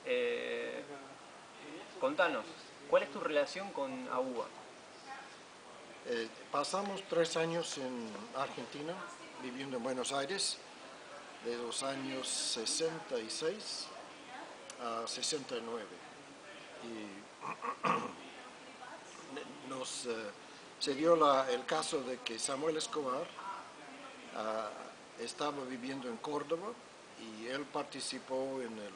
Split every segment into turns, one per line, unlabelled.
Eh, Contanos, ¿cuál es tu relación con AUBA?
Pasamos 3 años en Argentina, viviendo en Buenos Aires, de los años 66 a 69. Y se dio el caso de que Samuel Escobar ah, estaba viviendo en Córdoba y él participó en la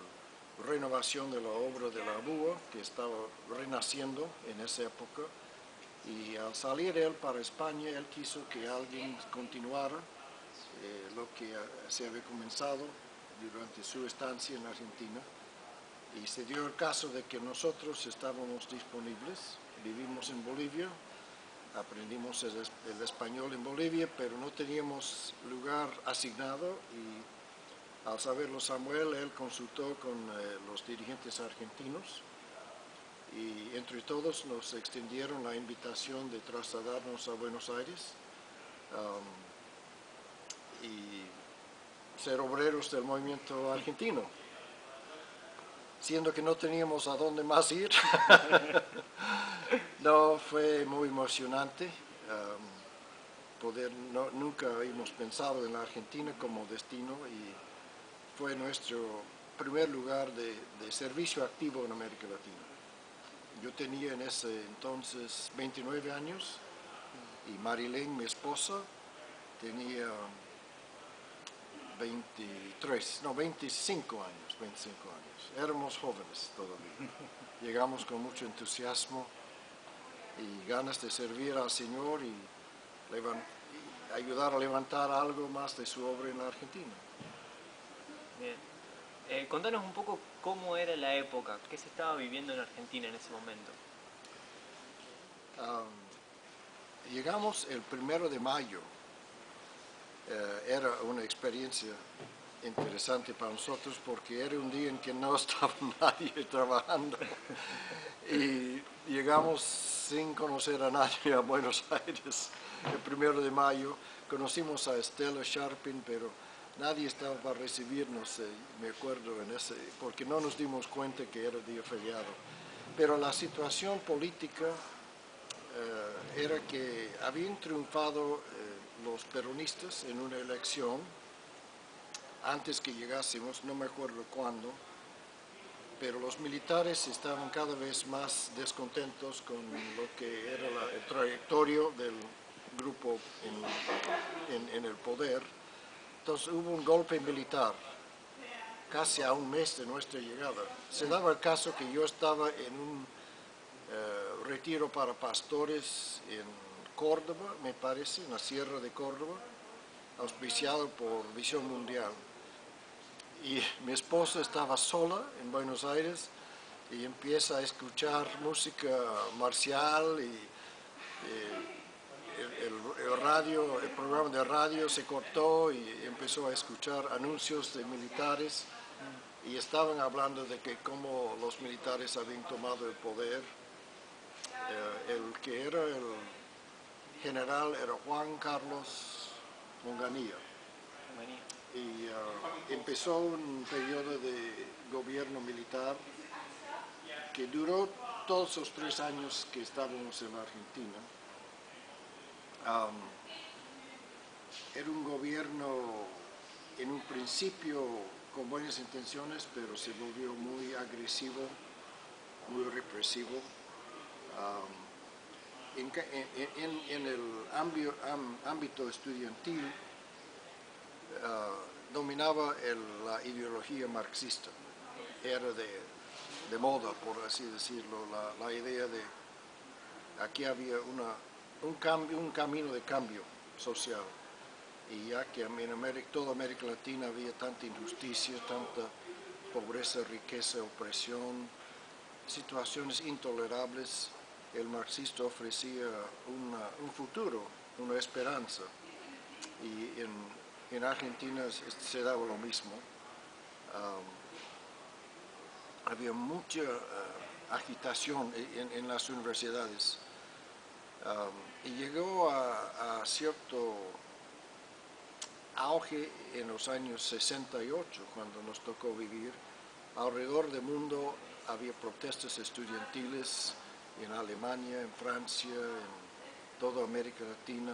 renovación de la obra de la BUA, que estaba renaciendo en esa época. Y al salir él para España, él quiso que alguien continuara lo que se había comenzado durante su estancia en Argentina. Y se dio el caso de que nosotros estábamos disponibles, vivimos en Bolivia, aprendimos el español en Bolivia, pero no teníamos lugar asignado, y al saberlo Samuel, él consultó con los dirigentes argentinos y entre todos nos extendieron la invitación de trasladarnos a Buenos Aires y ser obreros del movimiento argentino, siendo que no teníamos a dónde más ir. No, fue muy emocionante. Nunca habíamos pensado en la Argentina como destino y fue nuestro primer lugar de servicio activo en América Latina. Yo tenía en ese entonces 29 años y Marilén, mi esposa, tenía 25 años. Éramos jóvenes todavía. Llegamos con mucho entusiasmo y ganas de servir al Señor y ayudar a levantar algo más de su obra en la Argentina.
Bien. Contanos un poco cómo era la época, qué se estaba viviendo en Argentina en ese momento.
Llegamos el 1 de mayo. Era una experiencia interesante para nosotros porque era un día en que no estaba nadie trabajando y llegamos sin conocer a nadie a Buenos Aires el 1 de mayo. Conocimos a Estela Sharpin, pero nadie estaba para recibirnos, me acuerdo, porque no nos dimos cuenta que era día feriado. Pero la situación política era que habían triunfado los peronistas en una elección antes que llegásemos, no me acuerdo cuándo, pero los militares estaban cada vez más descontentos con lo que era el trayectorio del grupo en el poder. Entonces hubo un golpe militar casi a un mes de nuestra llegada. Se daba el caso que yo estaba en un retiro para pastores en Córdoba, me parece, en la Sierra de Córdoba, auspiciado por Visión Mundial. Y mi esposa estaba sola en Buenos Aires y empieza a escuchar música marcial y el programa de radio se cortó y empezó a escuchar anuncios de militares y estaban hablando de que cómo los militares habían tomado el poder. El que era el general era Juan Carlos Onganía. Y empezó un periodo de gobierno militar que duró todos los 3 años que estábamos en la Argentina. Era un gobierno en un principio con buenas intenciones, pero se volvió muy agresivo, muy represivo. En el ámbito estudiantil dominaba la ideología marxista. Era de moda, por así decirlo, la idea de aquí había un camino de cambio social. Y ya que en toda América Latina había tanta injusticia, tanta pobreza, riqueza, opresión, situaciones intolerables, el marxista ofrecía un futuro, una esperanza. Y en Argentina se daba lo mismo. Había mucha agitación en las universidades. Y llegó a cierto auge en los años 68, cuando nos tocó vivir, Alrededor del mundo había protestas estudiantiles en Alemania, en Francia, en toda América Latina.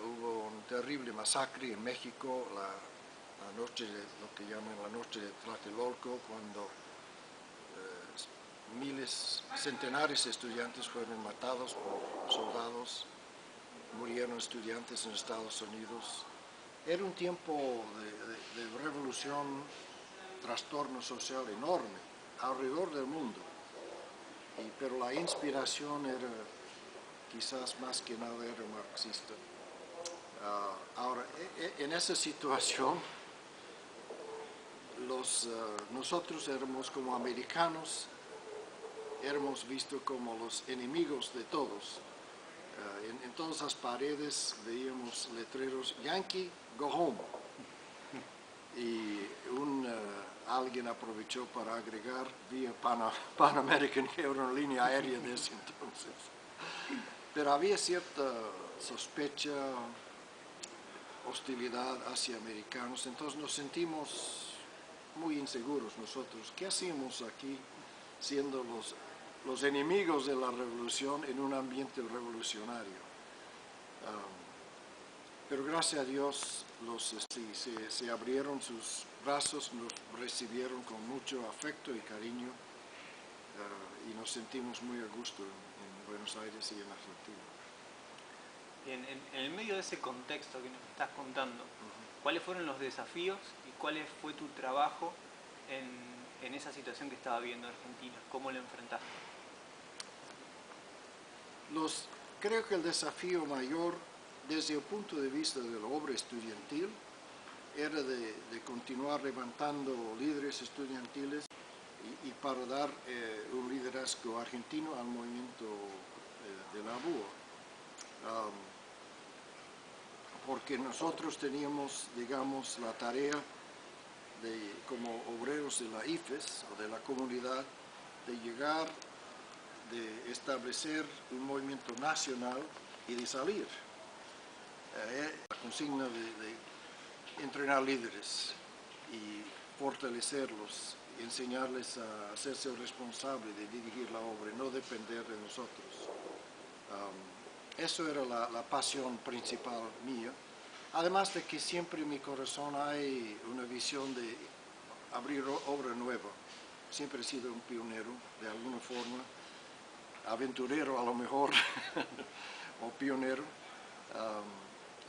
Hubo un terrible masacre en México, la noche, lo que llaman la noche de Tlatelolco, cuando centenares de estudiantes fueron matados por soldados, murieron estudiantes en Estados Unidos. Era un tiempo de revolución, trastorno social enorme alrededor del mundo, pero la inspiración era quizás más que nada era marxista. Ahora, en esa situación, nosotros éramos como americanos, éramos vistos como los enemigos de todos. En todas las paredes veíamos letreros Yankee, go home. Y alguien aprovechó para agregar vía Pan American, que era una línea aérea de ese entonces. Pero había cierta sospecha, hostilidad hacia americanos, entonces nos sentimos muy inseguros nosotros. ¿Qué hacíamos aquí siendo los enemigos de la revolución en un ambiente revolucionario? Pero gracias a Dios se abrieron sus brazos, nos recibieron con mucho afecto y cariño y nos sentimos muy a gusto en Buenos Aires y en Argentina.
Bien, en el medio de ese contexto que nos estás contando, ¿cuáles fueron los desafíos y cuál fue tu trabajo en esa situación que estaba viviendo Argentina? ¿Cómo lo enfrentaste?
Creo que el desafío mayor desde el punto de vista de la obra estudiantil era de continuar levantando líderes estudiantiles y para dar un liderazgo argentino al movimiento de la BUA. Porque nosotros teníamos, digamos, la tarea como obreros de la IFES o de la comunidad, de llegar, de establecer un movimiento nacional y de salir. La consigna de entrenar líderes y fortalecerlos, enseñarles a hacerse responsables de dirigir la obra y no depender de nosotros. Eso era la pasión principal mía. Además de que siempre en mi corazón hay una visión de abrir obra nueva. Siempre he sido un pionero de alguna forma, aventurero a lo mejor, o pionero.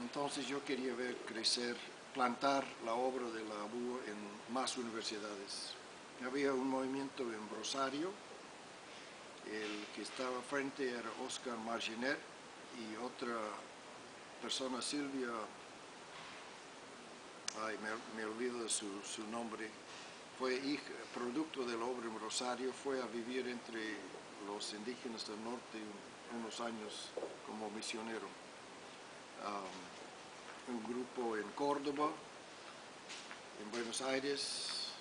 Entonces yo quería ver crecer, plantar la obra de la BUA en más universidades. Había un movimiento en Rosario, el que estaba frente era Oscar Marginet y otra persona, Silvia, me olvido de su nombre, fue producto de la obra en Rosario, fue a vivir entre los indígenas del norte unos años como misionero. Un grupo en Córdoba, en Buenos Aires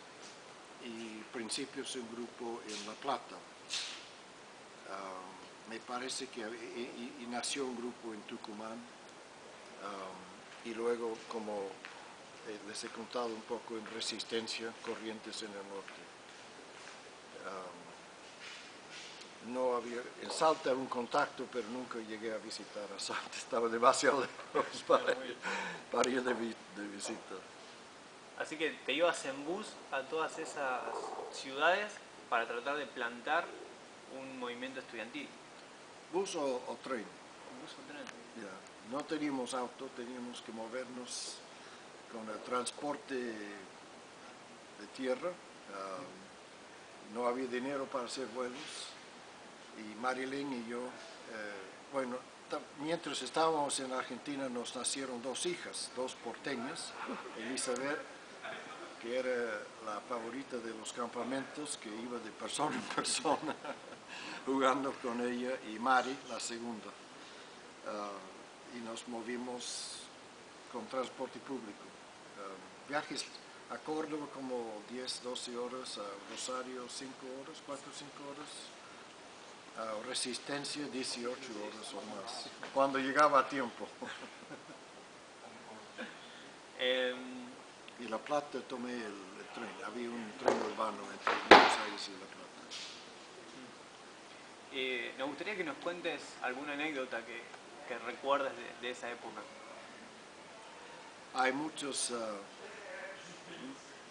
y principios un grupo en La Plata. Me parece que y nació un grupo en Tucumán y luego, como les he contado un poco, en Resistencia, Corrientes en el norte. No había, en Salta un contacto, pero nunca llegué a visitar a Salta, estaba demasiado lejos para ir de visita.
Así que te ibas en bus a todas esas ciudades para tratar de plantar un movimiento estudiantil.
¿Bus o tren?
¿Bus o tren?
Yeah. No teníamos auto, teníamos que movernos con el transporte de tierra. No había dinero para hacer vuelos. Y Marilyn y yo, bueno, mientras estábamos en Argentina nos nacieron dos hijas, dos porteñas, Elizabeth, que era la favorita de los campamentos, que iba de persona en persona jugando con ella, y Mari, la segunda. Y nos movimos con transporte público. Viajes a Córdoba como 10, 12 horas, a Rosario 5 horas, 4 o 5 horas. Resistencia 18 horas o más, cuando llegaba a tiempo. Y La Plata tomé el tren. Había un tren urbano entre Buenos Aires y La Plata.
Nos gustaría que nos cuentes alguna anécdota que recuerdes de esa época.
Hay muchos,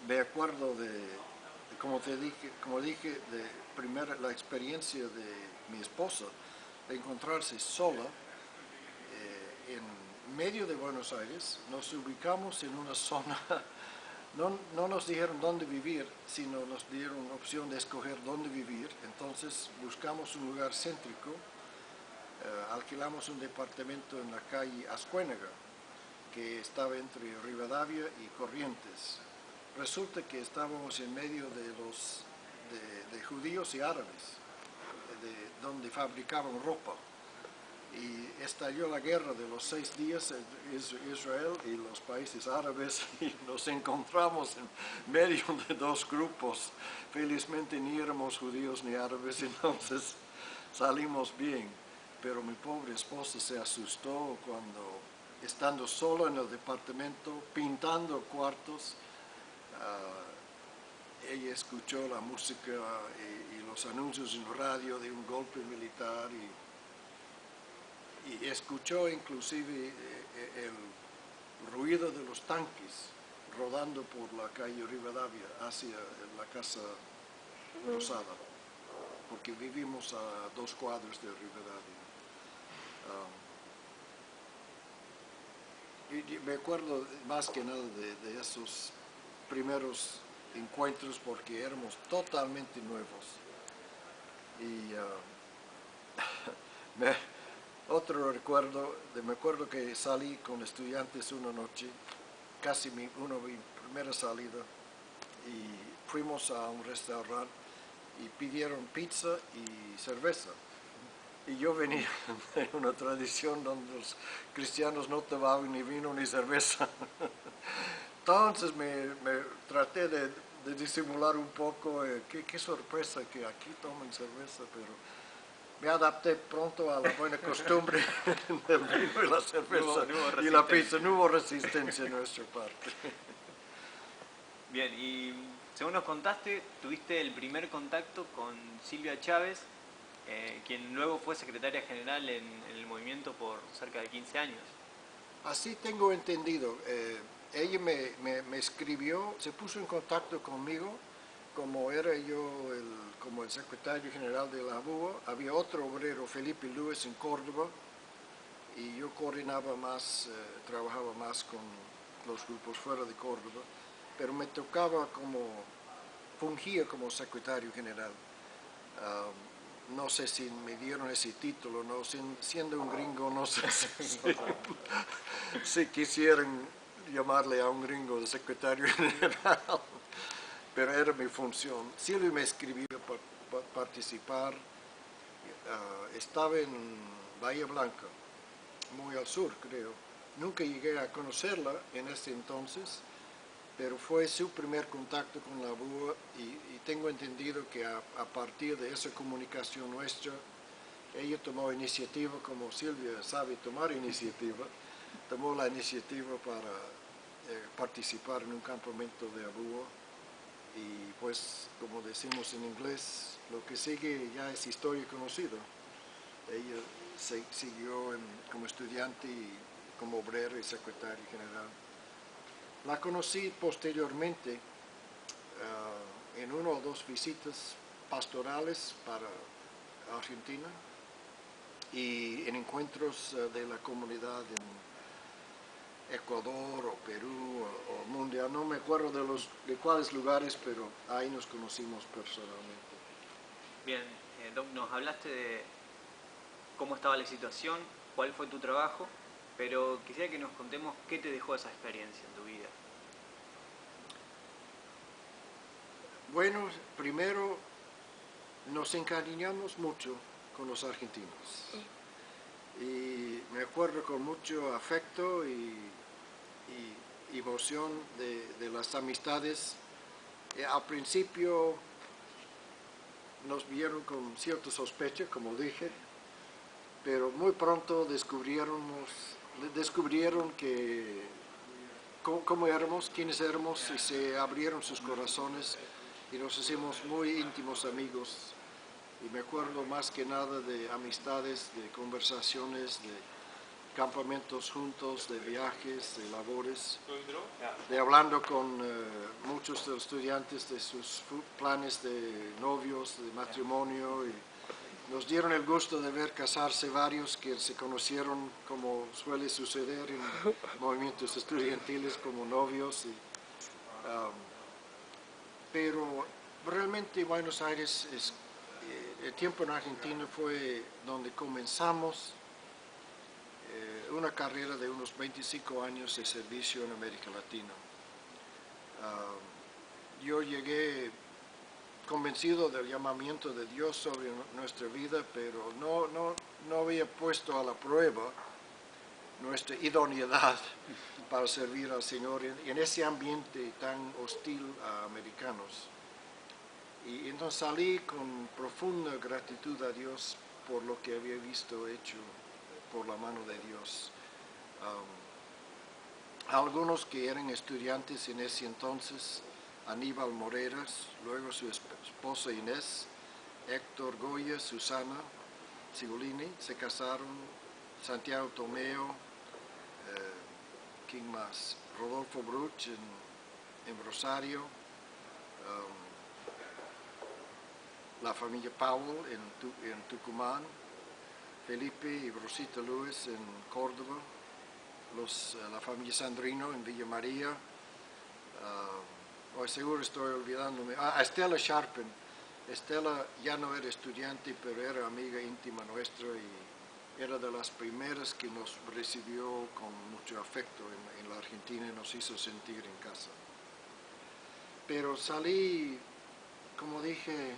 me acuerdo como dije, de primero la experiencia de mi esposa, de encontrarse sola en medio de Buenos Aires. Nos ubicamos en una zona, no nos dijeron dónde vivir, sino nos dieron opción de escoger dónde vivir. Entonces buscamos un lugar céntrico, alquilamos un departamento en la calle Ascuénaga, que estaba entre Rivadavia y Corrientes. Resulta que estábamos en medio de judíos y árabes, donde fabricaban ropa. Y estalló la guerra de los 6 días entre Israel y los países árabes, y nos encontramos en medio de dos grupos. Felizmente ni éramos judíos ni árabes, entonces salimos bien. Pero mi pobre esposa se asustó cuando, estando sola en el departamento, pintando cuartos, ella escuchó la música y los anuncios en radio de un golpe militar y escuchó inclusive el ruido de los tanques rodando por la calle Rivadavia hacia la Casa Rosada, porque vivimos a 2 cuadras de Rivadavia. Y me acuerdo más que nada de esos primeros encuentros porque éramos totalmente nuevos. Y otro recuerdo, me acuerdo que salí con estudiantes una noche, casi mi primera salida, y fuimos a un restaurante y pidieron pizza y cerveza. Y yo venía de una tradición donde los cristianos no tomaban ni vino ni cerveza. Entonces me traté de disimular un poco, qué sorpresa que aquí toman cerveza, pero me adapté pronto a la buena costumbre del vino y la cerveza y la pizza. No hubo resistencia en nuestra parte.
Bien, y según nos contaste, tuviste el primer contacto con Silvia Chávez, quien luego fue secretaria general en el movimiento por cerca de 15 años.
Así tengo entendido. Ella me escribió, se puso en contacto conmigo, como era yo como el secretario general de la ABUA. Había otro obrero, Felipe Luis, en Córdoba, y yo coordinaba más, trabajaba más con los grupos fuera de Córdoba, pero me tocaba fungía como secretario general. No sé si me dieron ese título, no, siendo un gringo, no sé si quisieran llamarle a un gringo de secretario general, pero era mi función. Silvia me escribió para participar, estaba en Bahía Blanca, muy al sur creo. Nunca llegué a conocerla en ese entonces, pero fue su primer contacto con la ABUA y tengo entendido que a partir de esa comunicación nuestra, ella tomó iniciativa, como Silvia sabe tomar iniciativa, tomó la iniciativa para participar en un campamento de ABUA y pues, como decimos en inglés, lo que sigue ya es historia conocida. Ella siguió como estudiante y como obrero y secretario general. La conocí posteriormente en 1 o 2 visitas pastorales para Argentina y en encuentros de la comunidad en Ecuador o Perú o mundial. No me acuerdo de cuáles lugares, pero ahí nos conocimos personalmente.
Bien, Doc, nos hablaste de cómo estaba la situación, cuál fue tu trabajo, pero quisiera que nos contemos qué te dejó esa experiencia en tu vida.
Bueno, primero nos encariñamos mucho con los argentinos y me acuerdo con mucho afecto y emoción de las amistades. Al principio nos vieron con cierta sospecha, como dije, pero muy pronto descubrieron que cómo éramos, quiénes éramos, y se abrieron sus corazones y nos hicimos muy íntimos amigos. Y me acuerdo más que nada de amistades, de conversaciones, de campamentos juntos, de viajes, de labores, de hablando con muchos de los estudiantes de sus planes de novios, de matrimonio. Y nos dieron el gusto de ver casarse varios que se conocieron, como suele suceder en movimientos estudiantiles, como novios. Pero realmente Buenos Aires, el tiempo en Argentina fue donde comenzamos una carrera de unos 25 años de servicio en América Latina. Yo llegué convencido del llamamiento de Dios sobre nuestra vida, pero no había puesto a la prueba nuestra idoneidad para servir al Señor en ese ambiente tan hostil a americanos. Y entonces salí con profunda gratitud a Dios por lo que había visto hecho por la mano de Dios. Algunos que eran estudiantes en ese entonces, Aníbal Moreras, luego su esposa Inés, Héctor Goya, Susana Sigolini, se casaron, Santiago Tomeo, ¿quién más? Rodolfo Bruch en Rosario, la familia Powell en Tucumán, Felipe y Rosita Lewis en Córdoba, la familia Sandrino en Villa María, seguro estoy olvidándome, Estela Sharpen. Estela ya no era estudiante, pero era amiga íntima nuestra y era de las primeras que nos recibió con mucho afecto en la Argentina y nos hizo sentir en casa. Pero salí, como dije,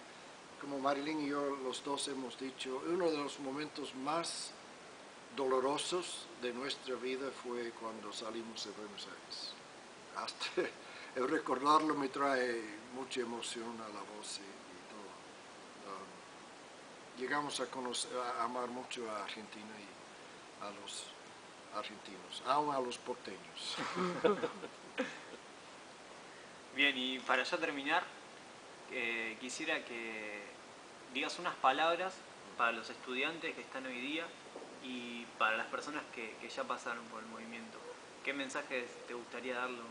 como Marilyn y yo los dos hemos dicho, uno de los momentos más dolorosos de nuestra vida fue cuando salimos de Buenos Aires. Hasta el recordarlo me trae mucha emoción a la voz y todo. Llegamos a amar mucho a Argentina y a los argentinos, aún a los porteños.
Bien, y para ya terminar, quisiera que digas unas palabras para los estudiantes que están hoy día y para las personas que ya pasaron por el movimiento. ¿Qué mensajes te gustaría darlos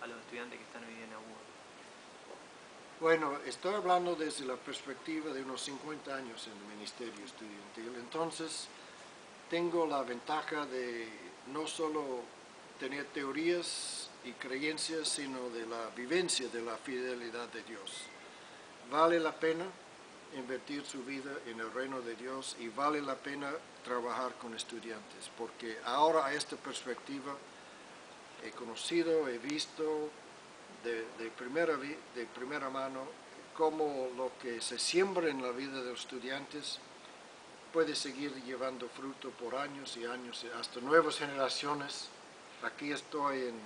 a los estudiantes que están hoy día en AUBA?
Bueno, estoy hablando desde la perspectiva de unos 50 años en el Ministerio Estudiantil, entonces tengo la ventaja de no solo tener teorías y creencias, sino de la vivencia de la fidelidad de Dios. Vale la pena invertir su vida en el reino de Dios y vale la pena trabajar con estudiantes, porque ahora a esta perspectiva he conocido, he visto de primera mano cómo lo que se siembra en la vida de los estudiantes puede seguir llevando fruto por años y años, hasta nuevas generaciones. Aquí estoy en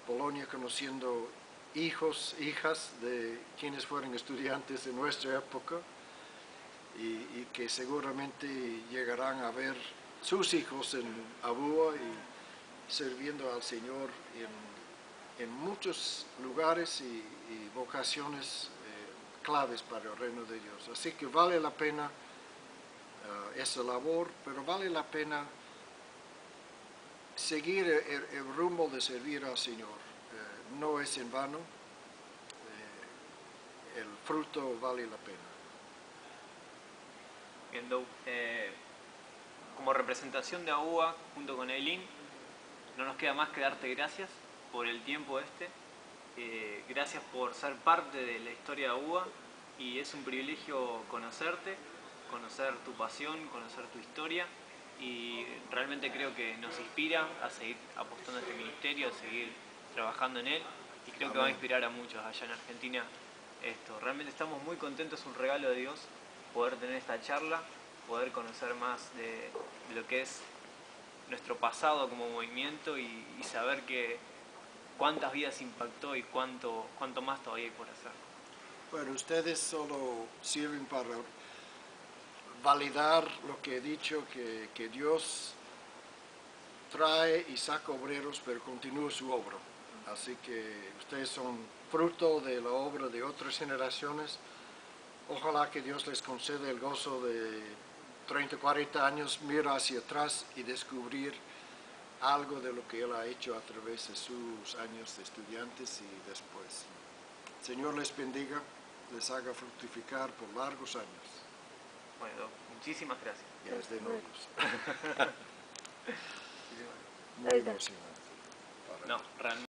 Polonia conociendo hijos, hijas de quienes fueron estudiantes de nuestra época y que seguramente llegarán a ver sus hijos en AUBA y sirviendo al Señor en muchos lugares y vocaciones claves para el reino de Dios. Así que vale la pena esa labor, pero vale la pena seguir el rumbo de servir al Señor. No es en vano, el fruto vale la pena.
Bien, Doug, como representación de AUBA junto con Eileen, no nos queda más que darte gracias por el tiempo gracias por ser parte de la historia de AUBA y es un privilegio conocerte, conocer tu pasión, conocer tu historia y realmente creo que nos inspira a seguir apostando a este ministerio, a seguir trabajando en él y creo que va a inspirar a muchos allá en Argentina esto. Realmente estamos muy contentos, es un regalo de Dios poder tener esta charla, poder conocer más de lo que es nuestro pasado como movimiento y saber que cuántas vidas impactó y cuánto más todavía hay por hacer.
Bueno, ustedes solo sirven para validar lo que he dicho, que Dios trae y saca obreros, pero continúa su obra. Así que ustedes son fruto de la obra de otras generaciones. Ojalá que Dios les conceda el gozo de 30, 40 años, mirar hacia atrás y descubrir algo de lo que Él ha hecho a través de sus años de estudiantes y después. Señor les bendiga, les haga fructificar por largos años.
Bueno, Doc, muchísimas gracias.
Ya es de novios.
Muchísimas gracias.
Muy emocionante.
No, realmente.